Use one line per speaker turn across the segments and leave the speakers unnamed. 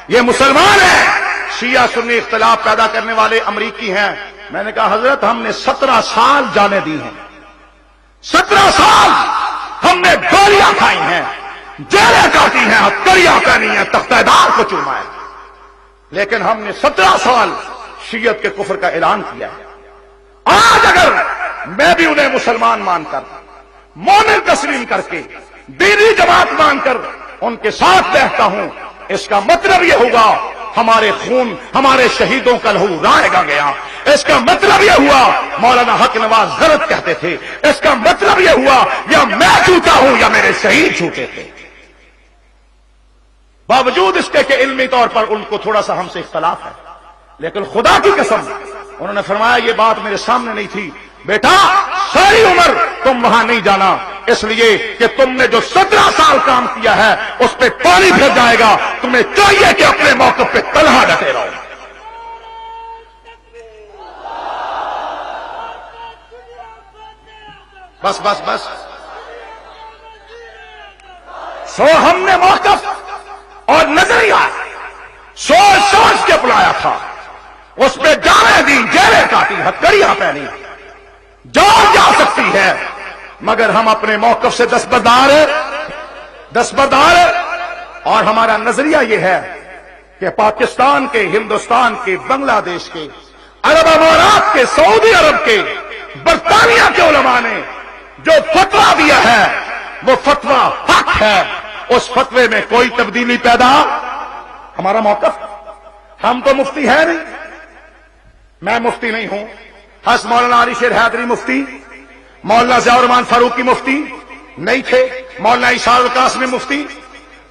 یہ مسلمان ہیں، شیعہ سنی اختلاف پیدا کرنے والے امریکی ہیں۔ میں نے کہا حضرت ہم نے 17 سال جانے دی ہیں، 17 سال ہم نے گولیاں کھائی ہیں، جیلیں کاٹی ہیں، ہتھکڑیاں پہنی ہیں، تختہ دار کو چوما ہے، لیکن ہم نے 17 سال شیعت کے کفر کا اعلان کیا ہے۔ آج اگر میں بھی انہیں مسلمان مان کر، مومن تسلیم کر کے، دینی جماعت مان کر ان کے ساتھ بیٹھتا ہوں، اس کا مطلب یہ ہوگا ہمارے خون، ہمارے شہیدوں کا لہو رائے گا گیا۔ اس کا مطلب یہ ہوا مولانا حق نواز غلط کہتے تھے، اس کا مطلب یہ ہوا یا میں جھوٹا ہوں یا میرے شہید جھوٹے تھے۔ باوجود اس کے کہ علمی طور پر ان کو تھوڑا سا ہم سے اختلاف ہے، لیکن خدا کی قسم انہوں نے فرمایا یہ بات میرے سامنے نہیں تھی، بیٹا ساری عمر تم وہاں نہیں جانا، اس لیے کہ تم نے جو 17 سال کام کیا ہے اس پہ پانی پھر جائے گا، تمہیں چاہیے کہ اپنے موقف پہ تنہا ڈٹے رہو۔ بس بس بس، سو ہم نے موقف اور نظریہ سوچ سوچ کے اپنایا تھا، اس پہ جانیں دی، جیلیں کاٹی، ہتھکڑیاں پہنی، جان جا سکتی ہے، مگر ہم اپنے موقف سے دستبردار اور ہمارا نظریہ یہ ہے کہ پاکستان کے، ہندوستان کے، بنگلہ دیش کے، عرب امارات کے، سعودی عرب کے، برطانیہ کے علماء نے جو فتویٰ دیا ہے وہ فتویٰ حق ہے، اس فتوے میں کوئی تبدیلی پیدا، ہمارا موقف، ہم تو مفتی ہے نہیں، میں مفتی نہیں ہوں، حضرت مولانا علی شیر حیدری مفتی، مولانا ضیاء الرحمان فاروقی مفتی نہیں تھے، مولانا اشار القاسمی مفتی،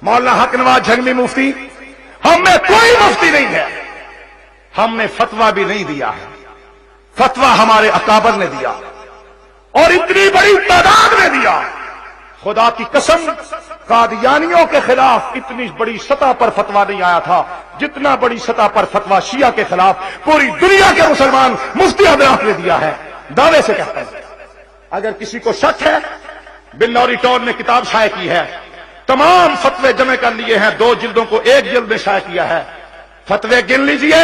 مولانا حق نواز جھنگمی مفتی، ہم میں کوئی مفتی نہیں ہے، ہم نے فتویٰ بھی نہیں دیا ہے، فتویٰ ہمارے اکابر نے دیا اور اتنی بڑی تعداد میں دیا۔ خدا کی قسم قادیانیوں کے خلاف اتنی بڑی سطح پر فتویٰ نہیں آیا تھا جتنا بڑی سطح پر فتویٰ شیعہ کے خلاف پوری دنیا کے مسلمان مفتی حضرات نے دیا ہے، دعوے سے کہتے ہیں۔ اگر کسی کو شک ہے، بلوری ٹون نے کتاب شائع کی ہے، تمام فتوے جمع کر لیے ہیں، 2 جلدوں کو 1 جلد میں شائع کیا ہے، فتوے گن لیجئے،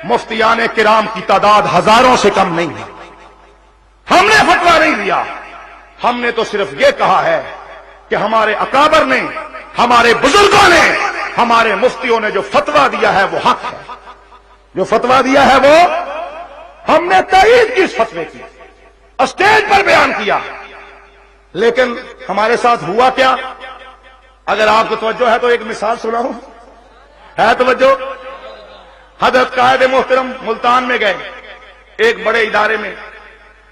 مفتیان کرام کی تعداد ہزاروں سے کم نہیں ہے۔ ہم نے فتویٰ نہیں دیا، ہم نے تو صرف یہ کہا ہے کہ ہمارے اکابر نے، ہمارے بزرگوں نے، ہمارے مفتیوں نے جو فتویٰ دیا ہے وہ حق ہے، جو فتویٰ دیا ہے وہ ہم نے تائید کی، اس فتوے کی اسٹیج پر بیان کیا، لیکن ہمارے ساتھ ہوا کیا؟ اگر آپ کو توجہ ہے تو ایک مثال سناؤں، ہے توجہ؟ حضرت قائد محترم ملتان میں گئے، ایک بڑے ادارے میں،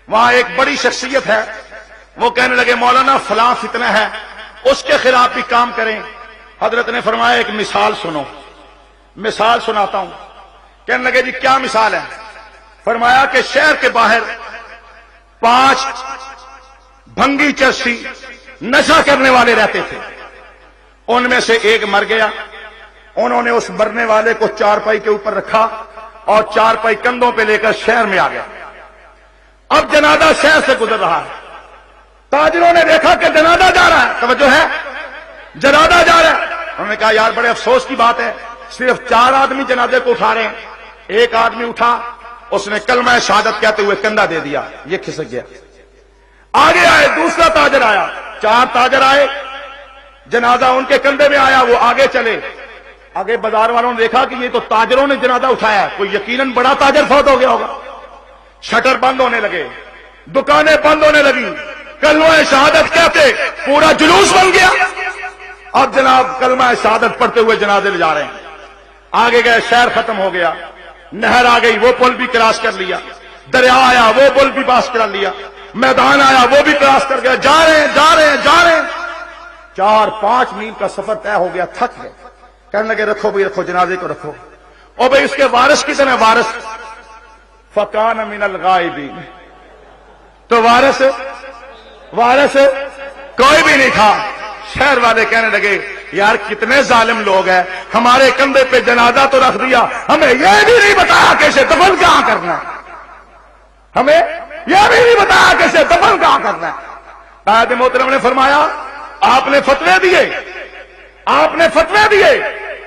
وہاں ایک بڑی شخصیت ہے، وہ کہنے لگے مولانا فلاں فتنہ ہے، اس کے خلاف بھی کام کریں۔ حضرت نے فرمایا ایک مثال سنو، مثال سناتا ہوں۔ کہنے لگے جی کیا مثال ہے؟ فرمایا کہ شہر کے باہر 5 بھنگی چرسی نشہ کرنے والے رہتے تھے، ان میں سے ایک مر گیا، انہوں نے اس مرنے والے کو چارپائی کے اوپر رکھا اور چارپائی کندھوں پہ لے کر شہر میں آ گیا۔ اب جنازہ شہر سے گزر رہا ہے، تاجروں نے دیکھا کہ جنازہ جا رہا ہے، توجہ ہے، جنازہ جا رہا ہے، انہوں نے کہا یار بڑے افسوس کی بات ہے، صرف 4 آدمی جنازے کو اٹھا رہے ہیں، ایک آدمی اٹھا، اس نے کلمہ شہادت کہتے ہوئے کندھا دے دیا، یہ کھسک گیا۔ آگے آئے، دوسرا تاجر آیا، 4 تاجر آئے، جنازہ ان کے کندھے میں آیا، وہ آگے چلے، آگے بازار والوں نے دیکھا کہ یہ تو تاجروں نے جنازہ اٹھایا ہے، کوئی یقیناً بڑا تاجر فوت ہو گیا ہوگا۔ شٹر بند ہونے لگے، دکانیں بند ہونے لگی، کلمہ شہادت کہتے پورا جلوس بن گیا۔ اب جناب کلمہ شہادت پڑھتے ہوئے جنازے لے جا رہے ہیں، آگے گئے، شہر ختم ہو گیا، نہر آ گئی، وہ پل بھی کراس کر لیا، دریا آیا، وہ پل بھی پاس کر لیا، میدان آیا، وہ بھی کراس کر گیا، جا رہے ہیں جا رہے ہیں جا رہے ہیں، 4-5 میل کا سفر طے ہو گیا، تھک گئے، کہنے لگے رکھو بھائی رکھو، جنازے کو رکھو۔ اور بھائی اس کے وارث کتنے؟ وارث فکان من الغائبین، تو وارث کوئی بھی نہیں تھا۔ شہر والے کہنے لگے یار کتنے ظالم لوگ ہیں، ہمارے کندھے پہ جنازہ تو رکھ دیا، ہمیں یہ بھی نہیں بتایا کہ اسے دفن کہاں کرنا، ہمیں یہ بھی نہیں بتایا کہ اسے دفن کہاں کرنا۔ قائد محترم نے فرمایا آپ نے فتوے دیے،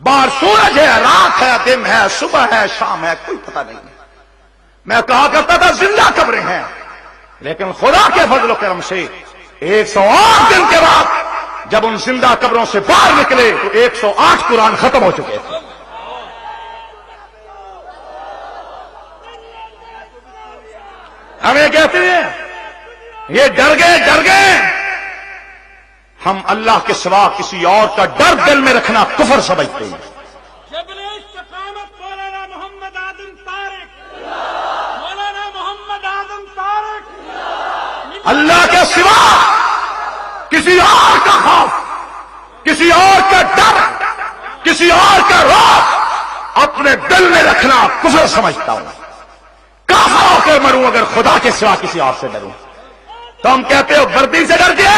باہر سورج ہے، رات ہے، دن ہے، صبح ہے، شام ہے، کوئی پتہ نہیں ہے۔ میں کہا کرتا تھا زندہ قبریں ہیں، لیکن خدا کے فضل و کرم سے 108 دن کے بعد جب ان زندہ قبروں سے باہر نکلے تو 108 قرآن ختم ہو چکے تھے۔ ہمیں کہتے ہیں یہ ڈر گئے۔ ہم اللہ کے سوا کسی اور کا ڈر دل میں رکھنا کفر سمجھتے ہیں۔
جبل استقامت مولانا محمد آدم طارق، مولانا محمد آدم طارق،
اللہ کے سوا کسی اور کا خوف، کسی اور کا ڈر، کسی اور کا رعب اپنے دل میں رکھنا کفر سمجھتا ہوں۔ کافر ہو کے مروں اگر خدا کے سوا کسی اور سے ڈروں۔ تم کہتے ہو وردی سے ڈر گیا،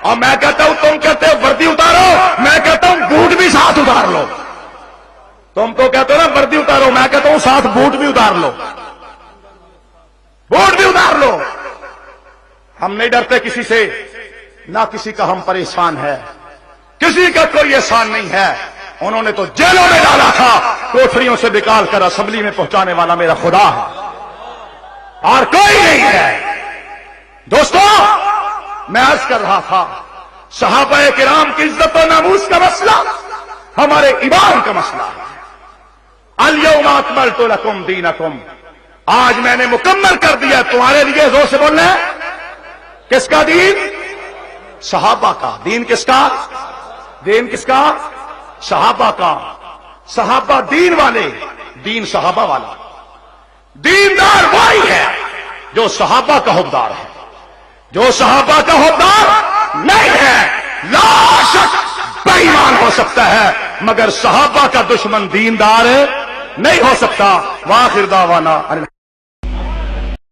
اور میں کہتا ہوں تم کہتے ہو وردی اتارو، میں کہتا ہوں بوٹ بھی ساتھ اتار لو۔ تم تو کہتے ہو نا وردی اتارو، میں کہتا ہوں ساتھ بوٹ بھی اتار لو، بوٹ بھی اتار لو۔ ہم نہیں ڈرتے کسی سے، نہ کسی کا ہم پر احسان ہے، کسی کا کوئی احسان نہیں ہے۔ انہوں نے تو جیلوں میں ڈالا تھا، کوٹھریوں سے نکال کر اسمبلی میں پہنچانے والا میرا خدا ہے، اور کوئی نہیں ہے۔ دوستو، میں عرض کر رہا تھا صحابہ کرام کی عزت و ناموس کا مسئلہ ہمارے ایمان کا مسئلہ ہے۔ الیوم اکملت لکم دینکم، آج میں نے مکمل کر دیا تمہارے لیے۔ زور سے بولنا ہے، کس کا دین؟ صحابہ کا دین۔ کس کا دین؟ کس کا؟ صحابہ کا۔ صحابہ دین والے، دین صحابہ والا۔ دیندار وہی ہے جو صحابہ کا حقدار ہے، جو صحابہ کا حقدار نہیں ہے لا شک بے ایمان ہو سکتا ہے، مگر صحابہ کا دشمن دیندار نہیں ہو سکتا۔ وآخر دعوانا